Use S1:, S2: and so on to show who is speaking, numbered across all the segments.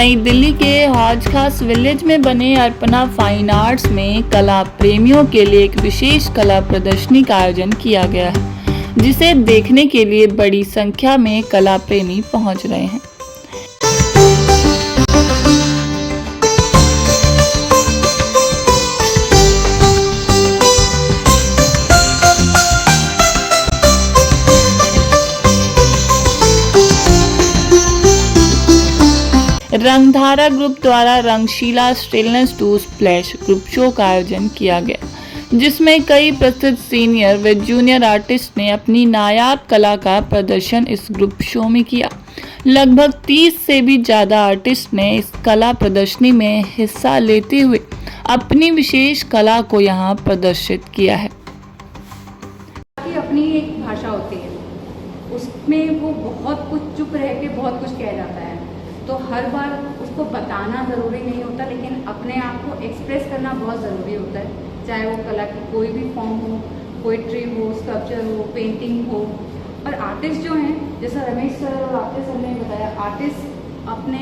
S1: नई दिल्ली के हौज खास विलेज में बने अर्पणा फाइन आर्ट्स में कला प्रेमियों के लिए एक विशेष कला प्रदर्शनी का आयोजन किया गया है, जिसे देखने के लिए बड़ी संख्या में कला प्रेमी पहुंच रहे हैं। रंगधारा ग्रुप द्वारा Rangshila stainless to splash group show का आयोजन किया गया, जिसमें कई प्रसिद्ध सीनियर व जूनियर आर्टिस्ट ने अपनी नायाब कला का प्रदर्शन इस ग्रुप शो में किया। लगभग 30 से भी ज़्यादा आर्टिस्ट ने इस कला प्रदर्शनी में हिस्सा लेते हुए अपनी विशेष कला को यहाँ प्रदर्शित किया है।
S2: अपनी एक भाषा होती है, उसमें वो बहुत कुछ चुप रह के बहुत कुछ कह जाता है, तो हर बार उसको बताना ज़रूरी नहीं होता, लेकिन अपने आप को एक्सप्रेस करना बहुत ज़रूरी होता है। चाहे वो कला की कोई भी फॉर्म हो, पोइट्री हो, स्कल्पचर हो, पेंटिंग हो। और आर्टिस्ट जो हैं, जैसा रमेश सर और आपके सर ने बताया, आर्टिस्ट अपने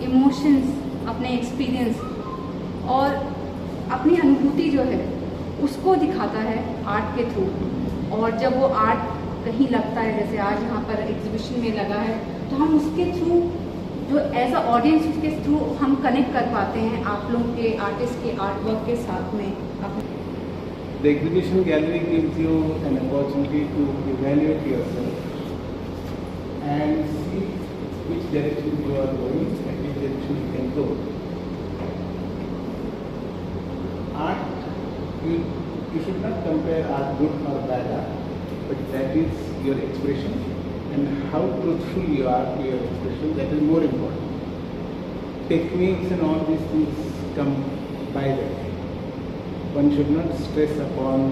S2: इमोशंस, अपने एक्सपीरियंस और अपनी अनुभूति जो है उसको दिखाता है आर्ट के थ्रू। और जब वो आर्ट कहीं लगता है, जैसे आज यहाँ पर एग्जीबिशन में लगा है, तो हम उसके थ्रू जो एज अ ऑडियंस उसके थ्रू हम कनेक्ट कर पाते हैं आप लोग के आर्टिस्ट के आर्ट वर्क के साथ में।
S3: The exhibition gallery gives you an opportunity to evaluate yourself and see which direction you are going and which direction you can go. Art, you should not compare art good or bad art, but that is your expression. And how truthful you are to your expression, that is more important. Techniques and all these things come by that. One should not stress upon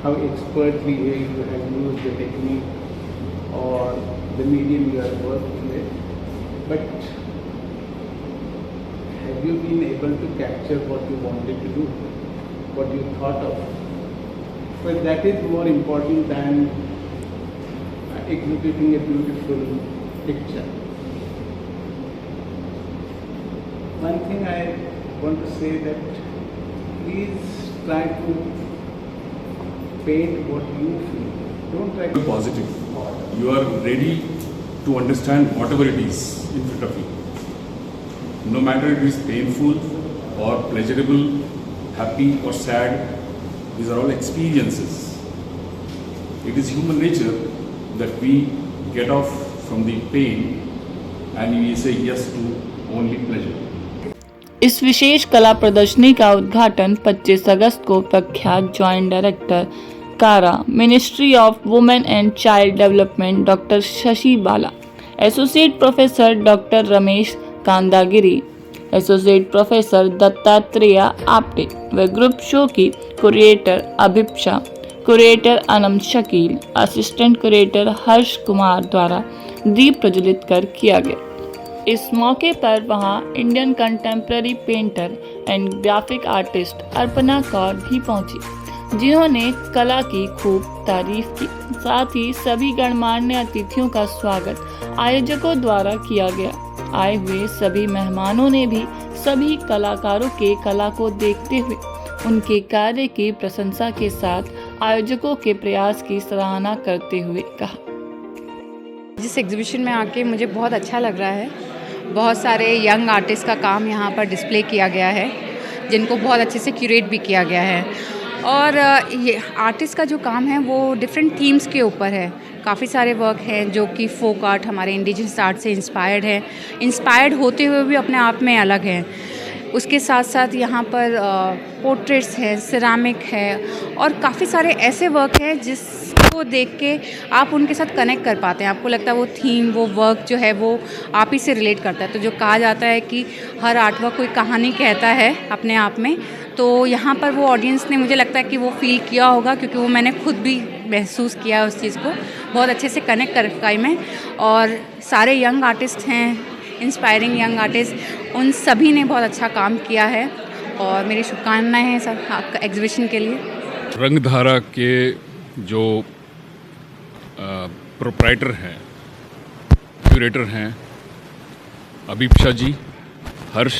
S3: how expertly you have used the technique or the medium you are working with, but have you been able to capture what you wanted to do, what you thought of? Well, that is more important than executing a beautiful picture. One thing I want to say that please try to paint what you feel. Don't try to
S4: be positive. You are ready to understand whatever it is in front of you. No matter it is painful or pleasurable, happy or sad, these are all experiences. It is human nature that we get off from the pain and we say yes to only pleasure.
S1: इस विशेष कला प्रदर्शनी का उद्घाटन 25 अगस्त को प्रख्यात joint director CARA, ministry of women and child development doctor Shashi Bala, associate professor doctor Ramesh Kandagiri, associate professor Dattatreya Apte व group show की curator Abhipsa, curator Anant Shakeel, assistant curator Harsh Kumar द्वारा दीप प्रज्वलित कर किया गया। इस मौके पर वहां Indian contemporary painter and graphic artist Arpana Kaur भी पहुंची, जिन्होंने कला की खूब तारीफ की। साथ ही सभी गणमान्य अतिथियों का स्वागत आयोजकों द्वारा किया गया। आए हुए सभी मेहमानों ने भी सभी कलाकारों के कला को देखते हुए उनके कार्य की प्रशंसा के साथ आयोजकों के प्रयास की सराहना करते हुए कहा,
S2: जिस एग्जीबिशन में आके मुझे बहुत अच्छा लग रहा है। बहुत सारे यंग आर्टिस्ट का काम यहाँ पर डिस्प्ले किया गया है, जिनको बहुत अच्छे से क्यूरेट भी किया गया है। और ये आर्टिस्ट का जो काम है वो डिफरेंट थीम्स के ऊपर है। काफ़ी सारे वर्क हैं जो कि फोक आर्ट, हमारे इंडिजिनस आर्ट से इंस्पायर्ड होते हुए भी अपने आप में अलग हैं। उसके साथ साथ यहाँ पर पोर्ट्रेट्स हैं, सिरामिक है और काफ़ी सारे ऐसे वर्क हैं जिसको देख के आप उनके साथ कनेक्ट कर पाते हैं। आपको लगता है वो थीम, वो वर्क जो है वो आप ही से रिलेट करता है। तो जो कहा जाता है कि हर आर्ट वर्क कोई कहानी कहता है अपने आप में, तो यहाँ पर वो ऑडियंस ने, मुझे लगता है कि वो फील किया होगा, क्योंकि वो मैंने खुद भी महसूस किया उस चीज़ को। बहुत अच्छे से कनेक्ट कर पाई मैं। और सारे यंग आर्टिस्ट हैं, इंस्पायरिंग यंग आर्टिस्ट, उन सभी ने बहुत अच्छा काम किया है और मेरी शुभकामनाएं हैं सब आपका एग्जीबिशन के लिए।
S4: रंगधारा के जो प्रोप्राइटर हैं, क्यूरेटर हैं, अभीप्सा जी, हर्ष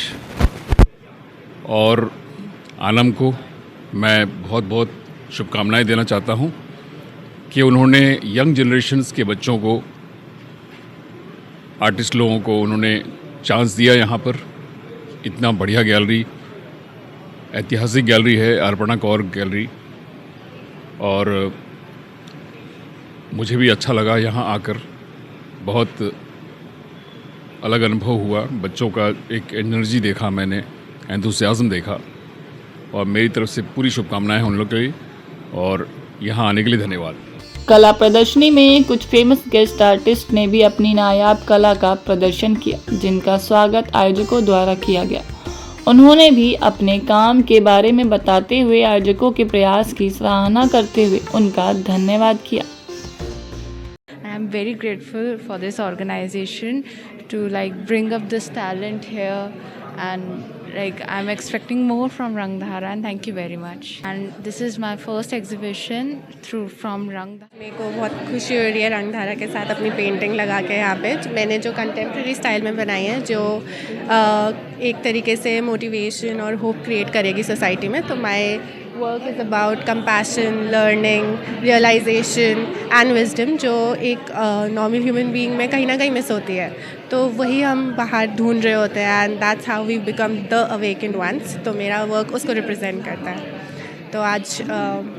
S4: और आलम को मैं बहुत बहुत शुभकामनाएं देना चाहता हूं कि उन्होंने यंग जनरेशन्स के बच्चों को, आर्टिस्ट लोगों को उन्होंने चांस दिया यहाँ पर। इतना बढ़िया गैलरी, ऐतिहासिक गैलरी है अर्पणा कौर गैलरी, और मुझे भी अच्छा लगा यहाँ आकर। बहुत अलग अनुभव हुआ, बच्चों का एक एनर्जी देखा मैंने, एंथुसियाज्म देखा, और मेरी तरफ से पूरी शुभकामनाएं हैं उन लोग के लिए, और यहाँ आने के लिए धन्यवाद।
S1: कला प्रदर्शनी में कुछ फेमस गेस्ट आर्टिस्ट ने भी अपनी नायाब कला का प्रदर्शन किया, जिनका स्वागत आयोजकों द्वारा किया गया। उन्होंने भी अपने काम के बारे में बताते हुए आयोजकों के प्रयास की सराहना करते हुए उनका धन्यवाद किया।
S5: I am very grateful for this organization to bring up this talent here, and I'm expecting more from Rangdhara, and thank you very much. And this is my first exhibition from Rangdhara.
S6: मेरे को बहुत खुशी हो रही है रंगधारा के साथ अपनी पेंटिंग लगा के यहाँ पे। मैंने जो कंटेम्प्रेरी स्टाइल में बनाई है, जो एक तरीके से मोटिवेशन और होप क्रिएट करेगी सोसाइटी में। तो my work is about compassion, learning, realisation and wisdom, जो एक नॉर्मल ह्यूमन बीइंग में कहीं ना कहीं मिस होती है। तो वही हम बाहर ढूंढ रहे होते हैं, and that's how we become the awakened ones. तो मेरा वर्क उसको रिप्रेजेंट करता है। तो आज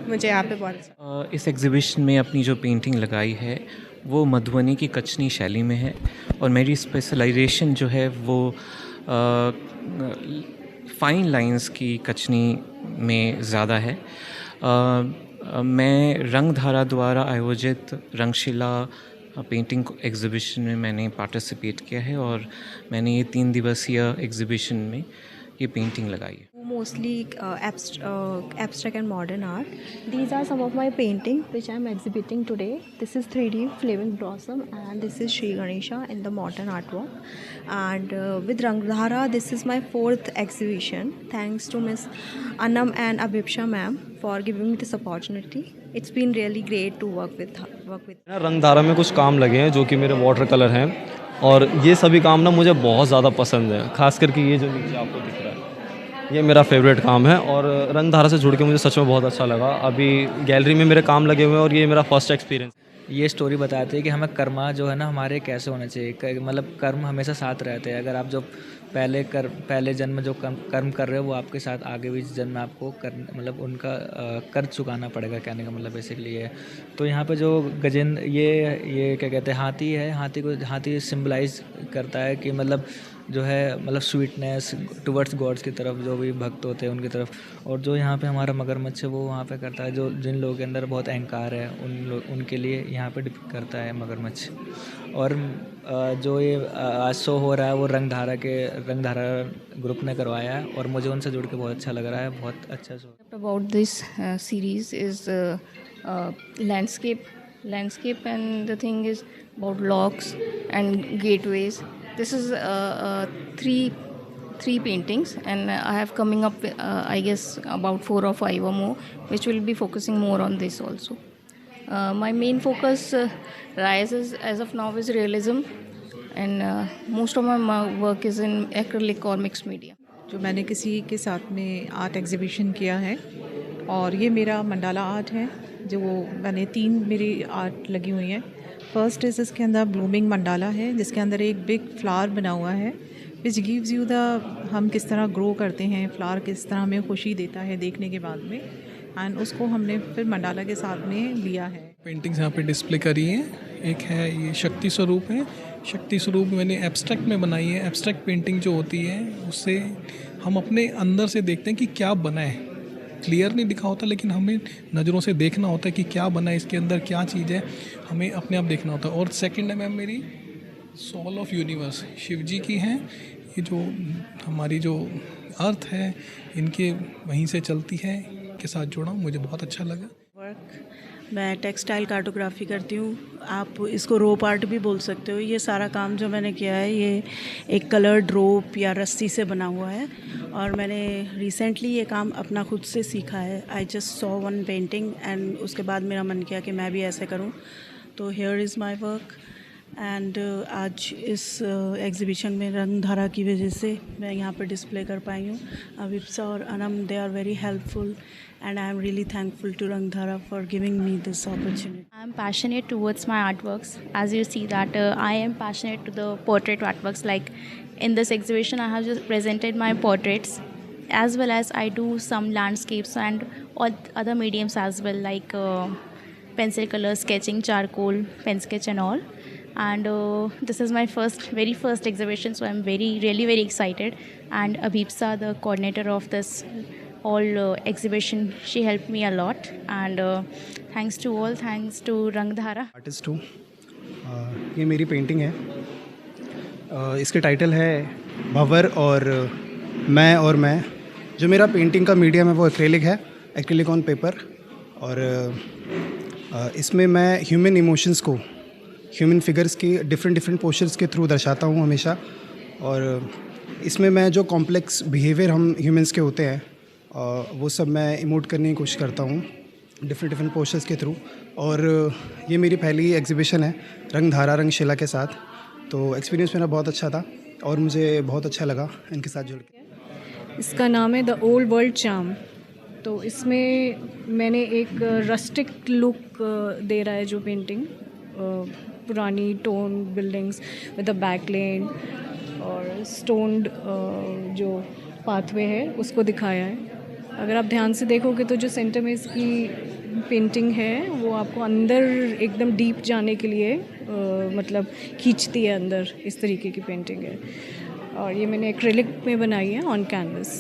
S6: मुझे यहाँ पे बहुत
S7: इस एग्ज़िबिशन में अपनी जो पेंटिंग लगाई है वो मधुबनी की कचनी शैली में है, और मेरी स्पेशलाइजेशन जो है वो फाइन लाइंस की कचनी में ज़्यादा है। मैं रंगधारा द्वारा आयोजित रंगशिला पेंटिंग एग्ज़िबिशन में मैंने पार्टिसिपेट किया है, और मैंने ये 3 दिवसीय एग्ज़िबिशन में ये पेंटिंग लगाई है।
S8: Mostly abstract and modern art. These are some of my painting which I am exhibiting today. This is 3D Flaming Blossom, and this is Sri Ganesha in the modern artwork. And with Rangdhara, this is my 4th exhibition. Thanks to Miss Anam and Abhipsha ma'am for giving me this opportunity. It's been really great to work with.
S9: Rangdhara में कुछ काम लगे हैं जो कि मेरे water colour हैं, और ये सभी काम ना मुझे बहुत ज़्यादा पसंद है। खास करके ये जो नीचे आपको दिख रहा है, ये मेरा फेवरेट काम है, और रंगधारा से जुड़ के मुझे सच में बहुत अच्छा लगा। अभी गैलरी में मेरे काम लगे हुए हैं, और ये मेरा फर्स्ट एक्सपीरियंस।
S10: ये स्टोरी बताती है कि हमें कर्मा जो है ना हमारे कैसे होना चाहिए, मतलब कर्म हमेशा साथ रहते हैं। अगर आप जो पहले जन्म में जो कर्म कर रहे हो वो आपके साथ आगे भी जन्म में आपको मतलब उनका कर्ज चुकाना पड़ेगा, कहने का मतलब बेसिकली है। तो यहाँ पे जो गजेंद्र ये क्या कहते हैं, हाथी है, हाथी सिम्बलाइज करता है कि मतलब जो है मतलब स्वीटनेस टुवर्ड्स गॉड्स की तरफ, जो भी भक्त होते हैं उनकी तरफ। और जो यहाँ पे हमारा मगरमच्छ है वो वहाँ पे करता है, जो जिन लोगों के अंदर बहुत अहंकार है उनके लिए यहाँ पे डिपिक्ट करता है मगरमच्छ। और जो ये आज शो हो रहा है वो रंगधारा ग्रुप ने करवाया है, और मुझे उनसे जुड़ के बहुत अच्छा लग रहा है। बहुत अच्छा show.
S5: About this series is landscape, and the thing is about locks and gateways. This is three paintings, and I have coming up I guess about 4 or 5 or more, which will be focusing more on this also. My main focus rises as of now is realism, and most of my work is in acrylic or mixed media.
S11: जो मैंने किसी के साथ में art exhibition किया है, और ये मेरा मंडाला आर्ट है, जो मैंने 3 मेरी आर्ट लगी हुई हैं। फर्स्ट इज़ इसके अंदर ब्लूमिंग मंडाला है, जिसके अंदर एक बिग फ्लावर बना हुआ है, विच गिव्स यू हम किस तरह ग्रो करते हैं, फ्लावर किस तरह हमें खुशी देता है देखने के बाद में, एंड उसको हमने फिर मंडाला के साथ में लिया है।
S12: पेंटिंग्स यहाँ पे डिस्प्ले करी हैं। एक है ये शक्ति स्वरूप है। शक्ति स्वरूप मैंने एब्स्ट्रैक्ट में बनाई है। एब्स्ट्रैक्ट पेंटिंग जो होती है उससे हम अपने अंदर से देखते हैं कि क्या बना है। क्लियर नहीं दिखा होता, लेकिन हमें नज़रों से देखना होता है कि क्या बना है, इसके अंदर क्या चीज़ है, हमें अपने आप देखना होता है। और सेकंड है मैम मेरी सोल ऑफ यूनिवर्स, शिव जी की हैं। ये जो हमारी जो अर्थ है इनके वहीं से चलती है, के साथ जोड़ा, मुझे बहुत अच्छा लगा।
S13: मैं टेक्सटाइल कार्टोग्राफी करती हूँ, आप इसको रोप आर्ट भी बोल सकते हो। ये सारा काम जो मैंने किया है ये एक कलर्ड रोप या रस्सी से बना हुआ है, और मैंने रिसेंटली ये काम अपना खुद से सीखा है। I just saw one painting and उसके बाद मेरा मन किया कि मैं भी ऐसे करूँ, तो here is my work. And आज इस एग्ज़िबिशन में रंगधारा की वजह से मैं यहाँ पर डिस्प्ले कर पाई हूँ. अभिप्सा और Anam, they are very helpful and I am really thankful to Rangdhara for giving me this opportunity.
S5: I am passionate towards my artworks. As you see that I am passionate to the portrait artworks. Like in this exhibition, I have just presented my portraits, as well as I do some landscapes and all other mediums as well, like pencil color sketching, charcoal, pen sketch and all. And this is my very first exhibition, so I am really very excited. And Abhipsa, the coordinator of this all exhibition, she helped me a lot. And thanks to all, thanks to Rangdhara.
S14: Artist हूँ. ये मेरी painting है. इसके title है भंवर और मैं. जो मेरा पेंटिंग का मीडियम है वो एक्रेलिक है, एक्रेलिक ऑन पेपर. और इसमें मैं ह्यूमन इमोशंस को, ह्यूमन फिगर्स की डिफरेंट पोस्चर्स के थ्रू दर्शाता हूँ हमेशा. और इसमें मैं जो कॉम्प्लेक्स बिहेवियर हम ह्यूमंस के होते हैं वो सब मैं इमोट करने की कोशिश करता हूँ डिफरेंट पोस्टर्स के थ्रू. और ये मेरी पहली एग्जीबिशन है रंगधारा रंगशिला के साथ. तो एक्सपीरियंस मेरा बहुत अच्छा था और मुझे बहुत अच्छा लगा इनके साथ जुड़ के.
S11: इसका नाम है द ओल्ड वर्ल्ड चार्म. तो इसमें मैंने एक रस्टिक लुक दे रहा है जो पेंटिंग, पुरानी टोन बिल्डिंग्स विद द बैकलेन और स्टोन्ड जो पाथवे है उसको दिखाया है. अगर आप ध्यान से देखोगे तो जो सेंटर में इसकी पेंटिंग है वो आपको अंदर एकदम डीप जाने के लिए मतलब खींचती है अंदर. इस तरीके की पेंटिंग है और ये मैंने एक्रेलिक में बनाई है ऑन कैनवस.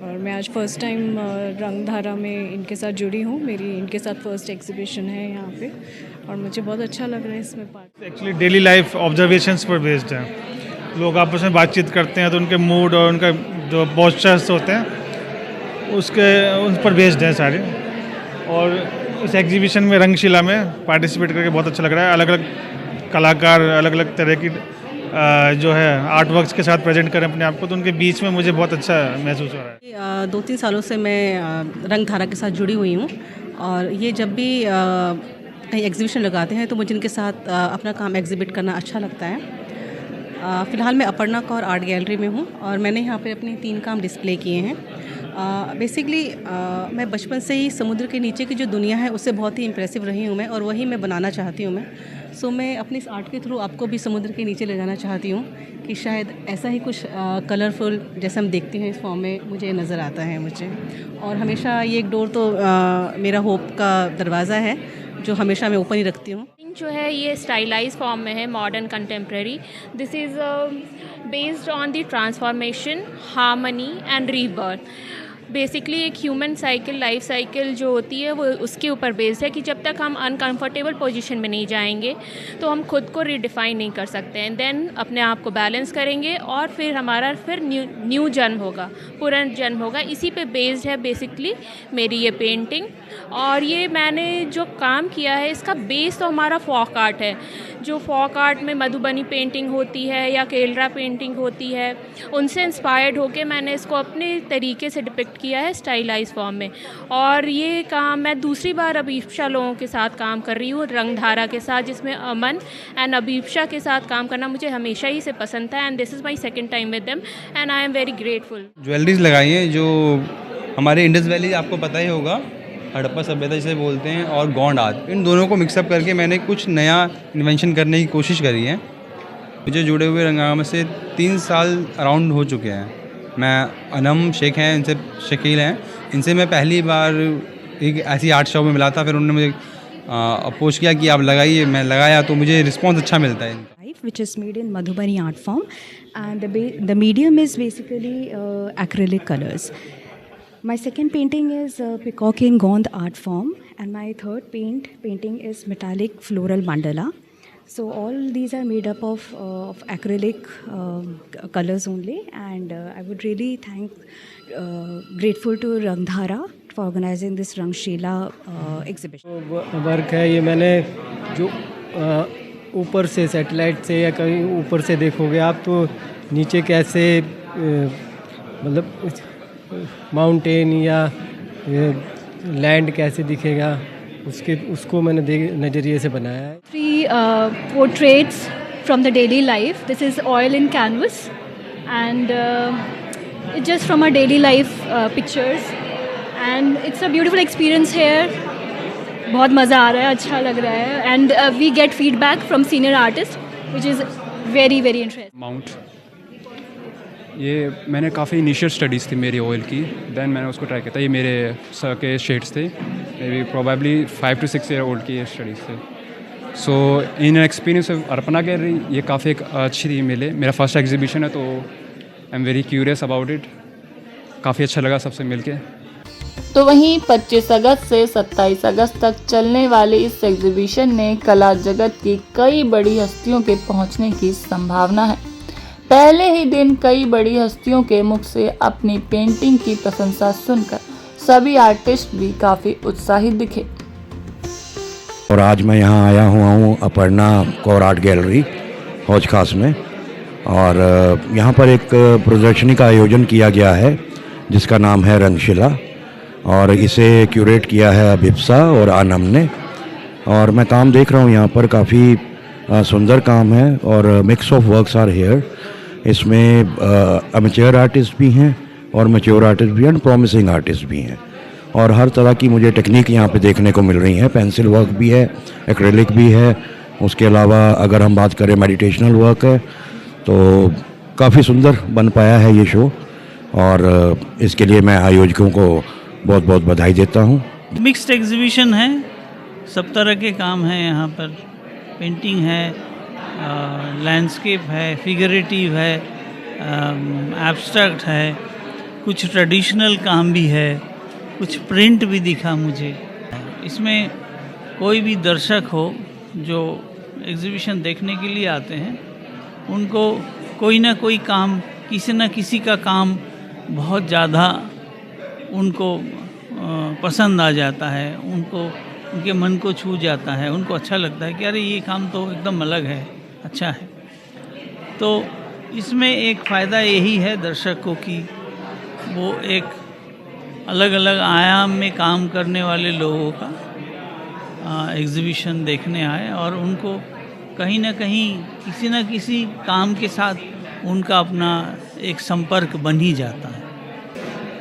S11: और मैं आज फर्स्ट टाइम रंगधारा में इनके साथ जुड़ी हूँ. मेरी इनके साथ फर्स्ट एग्जीबिशन है यहाँ पे और मुझे बहुत अच्छा लग रहा है इसमें part.
S15: Actually daily life observations पर बेस्ड है. लोग आपस में बातचीत करते हैं तो उनके मूड और उनका जो पोस्चर्स होते हैं उन पर बेस्ड है सारे. और इस एग्जीबिशन में रंगशिला में पार्टिसिपेट करके बहुत अच्छा लग रहा है. अलग अलग कलाकार अलग अलग तरह की जो है आर्ट वर्क्स के साथ प्रेजेंट करें अपने आप को, तो उनके बीच में मुझे बहुत अच्छा महसूस हो रहा है.
S16: 2-3 सालों से मैं रंगधारा के साथ जुड़ी हुई हूँ और ये जब भी कहीं एग्जीबिशन लगाते हैं तो मुझे इनके साथ अपना काम एग्जिबिट करना अच्छा लगता है. फ़िलहाल मैं अपर्णा कौर आर्ट गैलरी में हूँ और मैंने यहाँ पे अपने 3 काम डिस्प्ले किए हैं. बेसिकली मैं बचपन से ही समुद्र के नीचे की जो दुनिया है उससे बहुत ही इम्प्रेसिव रही हूँ मैं और वही मैं बनाना चाहती हूँ मैं. सो मैं अपने इस आर्ट के थ्रू आपको भी समुद्र के नीचे ले जाना चाहती हूँ कि शायद ऐसा ही कुछ कलरफुल जैसे हम देखते हैं इस फॉर्म में मुझे नज़र आता है मुझे. और हमेशा ये एक डोर तो मेरा होप का दरवाज़ा है जो हमेशा मैं ओपन ही रखती हूँ.
S17: जो है ये स्टाइलाइज फॉर्म में है, modern contemporary. This is based on the transformation, harmony and rebirth. Basically एक ह्यूमन साइकिल, लाइफ साइकिल जो होती है वो उसके ऊपर बेस्ड है कि जब तक हम अनकंफर्टेबल पोजीशन में नहीं जाएंगे तो हम खुद को रिडिफाइन नहीं कर सकते हैं. देन अपने आप को बैलेंस करेंगे और फिर हमारा न्यू जन्म होगा, पुनर्जन्म होगा. इसी पे बेस्ड है बेसिकली मेरी ये पेंटिंग. और ये मैंने जो काम किया है इसका बेस तो हमारा फॉक आर्ट है. जो फॉक आर्ट में मधुबनी पेंटिंग होती है या केरला पेंटिंग होती है, उनसे इंस्पायर्ड होकर मैंने इसको अपने तरीके से डिपिक्ट किया है स्टाइलाइज फॉर्म में. और ये काम मैं दूसरी बार अभीप्सा लोगों के साथ काम कर रही हूँ रंगधारा के साथ, जिसमें अमन एंड अभीप्सा के साथ काम करना मुझे हमेशा ही से पसंद था. And this is my second time with them and I am very grateful.
S18: Jewelleries लगाई हैं जो हमारे इंडस वैली आपको पता ही होगा, हड़प्पा सभ्यता जिसे बोलते हैं, और गोंड आर्ट, इन दोनों को मिक्सअप करके मैंने कुछ नया इन्वेंशन करने की कोशिश करी है. मुझे जुड़े हुए रंगामा से 3 साल अराउंड हो चुके हैं. मैं अनम शेख हैं, इनसे शकील हैं, इनसे मैं पहली बार एक ऐसी आर्ट शॉप में मिला था. फिर उन्होंने मुझे अप्रोच किया कि आप लगाइए. मैं लगाया तो मुझे रिस्पॉन्स अच्छा मिलता है.
S19: Which is made in Madhubani art form, and the medium is basically acrylic colors. My second painting is Peacock in Gond art form, and my third painting is metallic floral mandala. So all these are made up of acrylic colors only, and I would really grateful to Rangdhara for organizing this Rangshila exhibition.
S20: Work है ये, मैंने जो ऊपर से satellite से या कहीं ऊपर से देखोगे आप तो नीचे कैसे मतलब माउंटेन या लैंड कैसे दिखेगा उसको मैंने नज़रिए से बनाया है.
S11: 3
S21: portraits from the daily life. This is oil in canvas, and it's just from our daily life pictures, and it's a beautiful experience here. बहुत मज़ा आ रहा है, अच्छा लग रहा है, and we get feedback from senior artists, which is very very interesting.
S22: Mount ये मैंने काफ़ी इनिशियल स्टडीज़ थी मेरी ऑयल की, देन मैंने उसको ट्राई किया था। ये मेरे सर के शेड्स थे, maybe probably 5 to 6 year old की ये स्टडीज़ थे। So in experience of Arpana gallery ये काफ़ी एक अच्छी थी मिले। मेरा फर्स्ट एग्जीबिशन है तो I am very curious about it. काफ़ी अच्छा लगा सबसे मिलके।
S1: तो वहीं 25 अगस्त से 27 अगस्त तक चलने वाले इस एग्जीबिशन में कला जगत की कई बड़ी हस्तियों के पहुंचने की संभावना है। पहले ही दिन कई बड़ी हस्तियों के मुख से अपनी पेंटिंग की प्रशंसा सुनकर सभी आर्टिस्ट भी काफ़ी उत्साहित दिखे।
S23: और आज मैं यहाँ आया हुआ हूँ अपर्णा कौर आर्ट गैलरी हौज खास में, और यहाँ पर एक प्रदर्शनी का आयोजन किया गया है जिसका नाम है रंगशिला, और इसे क्यूरेट किया है अभिप्सा और आनम ने। और मैं काम देख रहा हूँ यहाँ पर काफ़ी सुंदर काम है और mix of works are here. इसमें अमेच्योर आर्टिस्ट भी हैं और मैच्योर आर्टिस्ट भी हैं, प्रॉमिसिंग आर्टिस्ट भी हैं, और हर तरह की मुझे टेक्निक यहाँ पे देखने को मिल रही है। पेंसिल वर्क भी है, एक्रेलिक भी है, उसके अलावा अगर हम बात करें मेडिटेशनल वर्क है, तो काफ़ी सुंदर बन पाया है ये शो, और इसके लिए मैं आयोजकों को बहुत बहुत बधाई देता हूँ।
S24: मिक्स्ड एग्जीबिशन है, सब तरह के काम हैं यहाँ पर। पेंटिंग है, लैंडस्केप है, फिगरेटिव है, एब्स्ट्रैक्ट है, कुछ ट्रेडिशनल काम भी है, कुछ प्रिंट भी दिखा मुझे। इसमें कोई भी दर्शक हो जो एग्जीबिशन देखने के लिए आते हैं, उनको कोई ना कोई काम, किसी न किसी का काम बहुत ज़्यादा उनको पसंद आ जाता है, उनको उनके मन को छू जाता है, उनको अच्छा लगता है कि अरे ये काम तो एकदम अलग है, अच्छा है। तो इसमें एक फ़ायदा यही है दर्शकों की, वो एक अलग अलग आयाम में काम करने वाले लोगों का एग्जीबिशन देखने आए, और उनको कहीं ना कहीं किसी न किसी काम के साथ उनका अपना एक संपर्क बन ही जाता है।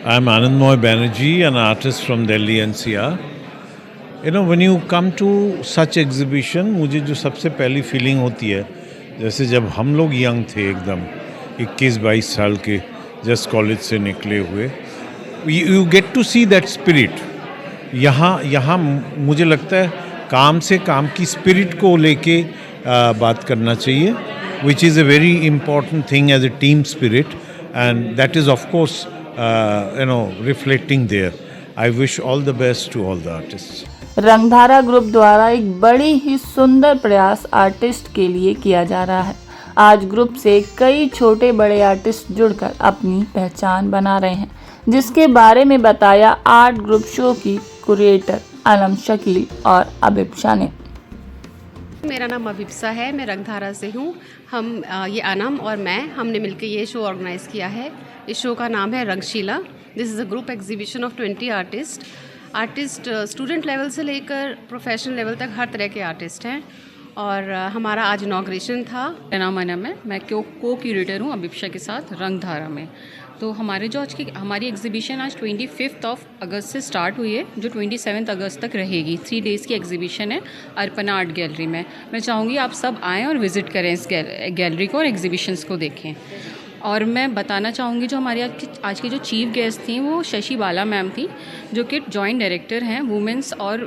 S25: I am Anandmoy Banerjee, an artist from Delhi NCR. You know, when you come to such exhibition, मुझे जो सबसे पहली फीलिंग होती है, जैसे जब हम लोग यंग थे एकदम 21-22 साल के, जस्ट कॉलेज से निकले हुए, you get to see that spirit. यहाँ मुझे लगता है काम से काम की स्पिरिट को लेके बात करना चाहिए, which is a very important thing as a team spirit, and that is of course reflecting there. I wish all the best to all the artists.
S1: Rangdhara group द्वारा एक बड़ी ही सुंदर प्रयास आर्टिस्ट के लिए किया जा रहा है। आज ग्रुप से कई छोटे बड़े आर्टिस्ट जुड़कर अपनी पहचान बना रहे हैं, जिसके बारे में बताया आर्ट ग्रुप शो की क्रिएटर आलम शकील और अभिप्सा ने।
S26: मेरा नाम अभिप्सा है, मैं रंगधारा से हूँ। हम ये अनम और मैं हमने मिलकर ये शो ऑर्गेनाइज़ किया है। इस शो का नाम है Rangshila. This is a group exhibition of 20 artist student level से लेकर प्रोफेशनल लेवल तक हर तरह के आर्टिस्ट हैं, और हमारा आज इनॉग्रेशन था।
S27: मेरा नाम अनम है, मैं को क्यूरेटर हूँ अभिप्सा के साथ रंगधारा में। तो हमारे जो आज की हमारी एग्जीबिशन आज 25 अगस्त से स्टार्ट हुई है, जो 27 अगस्त तक रहेगी। 3 डेज़ की एग्जीबिशन है अर्पणा आर्ट गैलरी में। मैं चाहूँगी आप सब आएँ और विज़िट करें इस गैलरी को और एग्जीबिशंस को देखें। और मैं बताना चाहूँगी जो हमारे आज की जो चीफ गेस्ट थी वो शशि बाला मैम थी, जो कि जॉइंट डायरेक्टर हैं वुमेंस और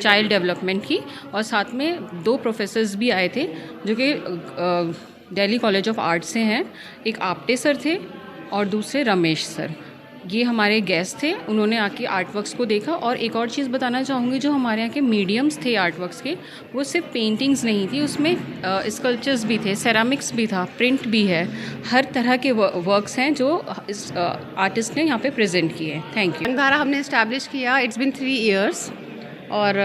S27: चाइल्ड डेवलपमेंट की, और साथ में 2 प्रोफेसर्स भी आए थे जो कि दिल्ली कॉलेज ऑफ आर्ट से हैं। एक आप्टे सर थे और दूसरे रमेश सर, ये हमारे गेस्ट थे। उन्होंने आके आर्टवर्क्स को देखा। और एक और चीज़ बताना चाहूँगी, जो हमारे यहाँ के मीडियम्स थे आर्टवर्क्स के, वो सिर्फ पेंटिंग्स नहीं थी, उसमें स्कल्पचर्स भी थे, सेरामिक्स भी था, प्रिंट भी है, हर तरह के वर्क्स हैं जो इस आर्टिस्ट ने यहाँ पे प्रेजेंट किए हैं। Thank you.
S26: रंगधारा हमने इस्टेब्लिश किया, इट्स बिन 3 ईयर्स, और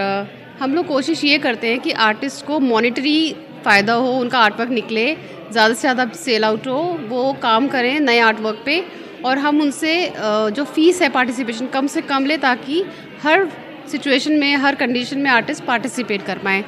S26: हम लोग कोशिश ये करते हैं कि आर्टिस्ट को मॉनेटरी फ़ायदा हो, उनका आर्टवर्क निकले, ज़्यादा से ज़्यादा सेल आउट हो, वो काम करें नए आर्टवर्क पे, और हम उनसे जो फ़ीस है पार्टिसिपेशन कम से कम ले, ताकि हर सिचुएशन में, हर कंडीशन में आर्टिस्ट पार्टिसिपेट कर पाएँ।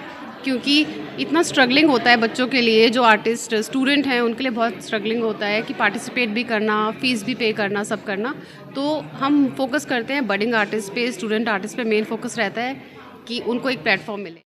S26: क्योंकि इतना स्ट्रगलिंग होता है बच्चों के लिए, जो आर्टिस्ट स्टूडेंट हैं उनके लिए बहुत स्ट्रगलिंग होता है कि पार्टिसिपेट भी करना, फीस भी पे करना, सब करना। तो हम फोकस करते हैं बडिंग आर्टिस्ट पे, स्टूडेंट आर्टिस्ट पे मेन फोकस रहता है कि उनको एक प्लेटफॉर्म मिले।